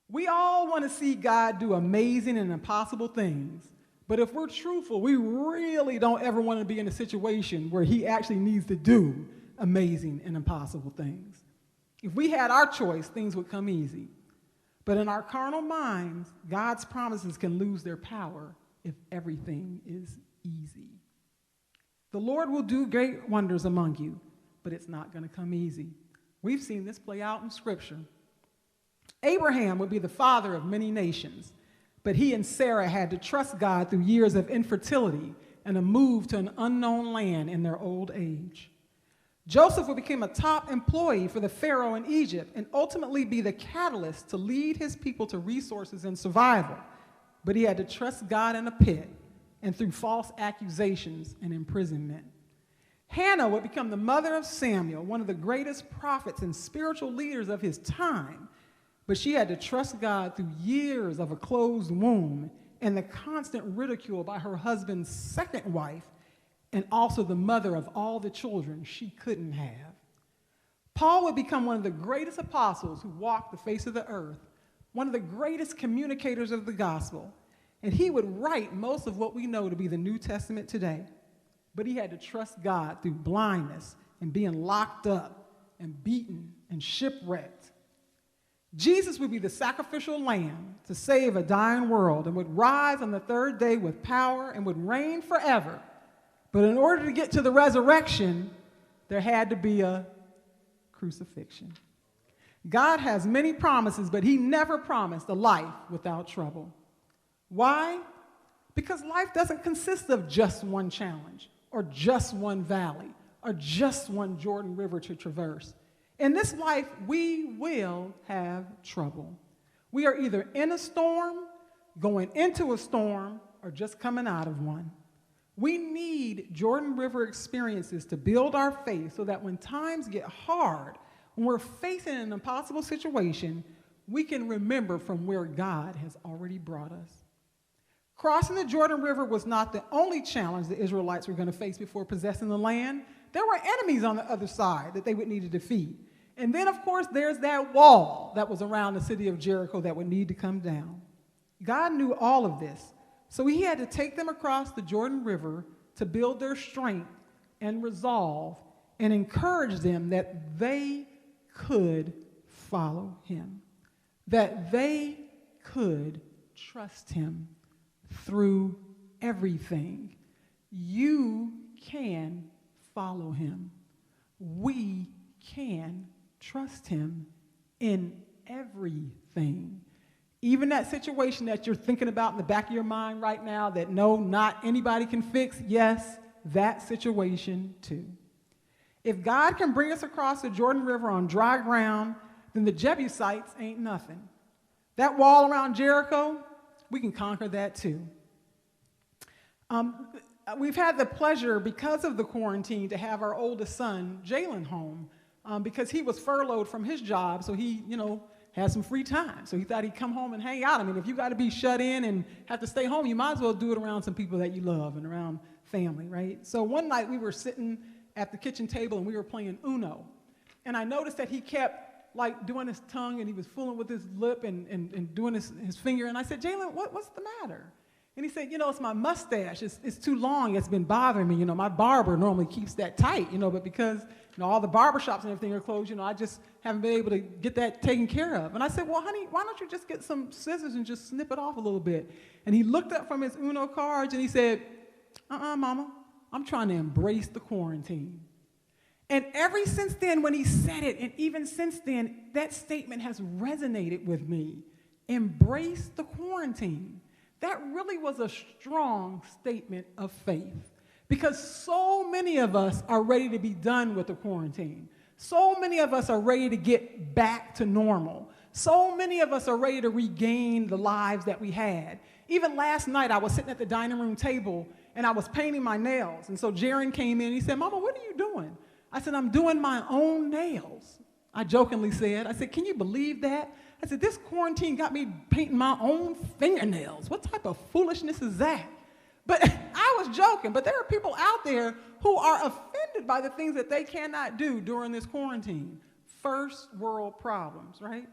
We all want to see God do amazing and impossible things. But if we're truthful, we really don't ever want to be in a situation where he actually needs to do amazing and impossible things. If we had our choice, things would come easy. But in our carnal minds, God's promises can lose their power if everything is easy. The Lord will do great wonders among you, but it's not going to come easy. We've seen this play out in Scripture. Abraham would be the father of many nations, but he and Sarah had to trust God through years of infertility and a move to an unknown land in their old age. Joseph would become a top employee for the Pharaoh in Egypt and ultimately be the catalyst to lead his people to resources and survival. But he had to trust God in a pit and through false accusations and imprisonment. Hannah would become the mother of Samuel, one of the greatest prophets and spiritual leaders of his time. But she had to trust God through years of a closed womb and the constant ridicule by her husband's second wife, and also the mother of all the children she couldn't have. Paul would become one of the greatest apostles who walked the face of the earth, one of the greatest communicators of the gospel, and he would write most of what we know to be the New Testament today. But he had to trust God through blindness and being locked up and beaten and shipwrecked. Jesus would be the sacrificial lamb to save a dying world and would rise on the third day with power and would reign forever. But in order to get to the resurrection, there had to be a crucifixion. God has many promises, but he never promised a life without trouble. Why? Because life doesn't consist of just one challenge or just one valley or just one Jordan River to traverse. In this life, we will have trouble. We are either in a storm, going into a storm, or just coming out of one. We need Jordan River experiences to build our faith so that when times get hard, when we're facing an impossible situation, we can remember from where God has already brought us. Crossing the Jordan River was not the only challenge the Israelites were going to face before possessing the land. There were enemies on the other side that they would need to defeat. And then, of course, there's that wall that was around the city of Jericho that would need to come down. God knew all of this, so he had to take them across the Jordan River to build their strength and resolve and encourage them that they could follow him, that they could trust him through everything. You can follow him. We can trust him in everything. Even that situation that you're thinking about in the back of your mind right now that no, not anybody can fix, yes, that situation too. If God can bring us across the Jordan River on dry ground, then the Jebusites ain't nothing. That wall around Jericho, we can conquer that too. We've had the pleasure, because of the quarantine, to have our oldest son, Jalen, home because he was furloughed from his job, so he, had some free time. So he thought he'd come home and hang out. I mean, if you got to be shut in and have to stay home, you might as well do it around some people that you love and around family, right? So one night we were sitting at the kitchen table and we were playing Uno. And I noticed that he kept doing his tongue and he was fooling with his lip and doing his finger. And I said, Jalen, what's the matter? And he said, it's my mustache. It's too long. It's been bothering me. My barber normally keeps that tight, but because all the barbershops and everything are closed, I just haven't been able to get that taken care of. And I said, well, honey, why don't you just get some scissors and just snip it off a little bit? And he looked up from his Uno cards and he said, Mama, I'm trying to embrace the quarantine. And ever since then, when he said it, and even since then, that statement has resonated with me. Embrace the quarantine. That really was a strong statement of faith because so many of us are ready to be done with the quarantine. So many of us are ready to get back to normal. So many of us are ready to regain the lives that we had. Even last night, I was sitting at the dining room table and I was painting my nails. And so Jaron came in and he said, Mama, what are you doing? I said, I'm doing my own nails. I jokingly said, I said, can you believe that? I said, this quarantine got me painting my own fingernails. What type of foolishness is that? But I was joking, but there are people out there who are offended by the things that they cannot do during this quarantine. First world problems, right?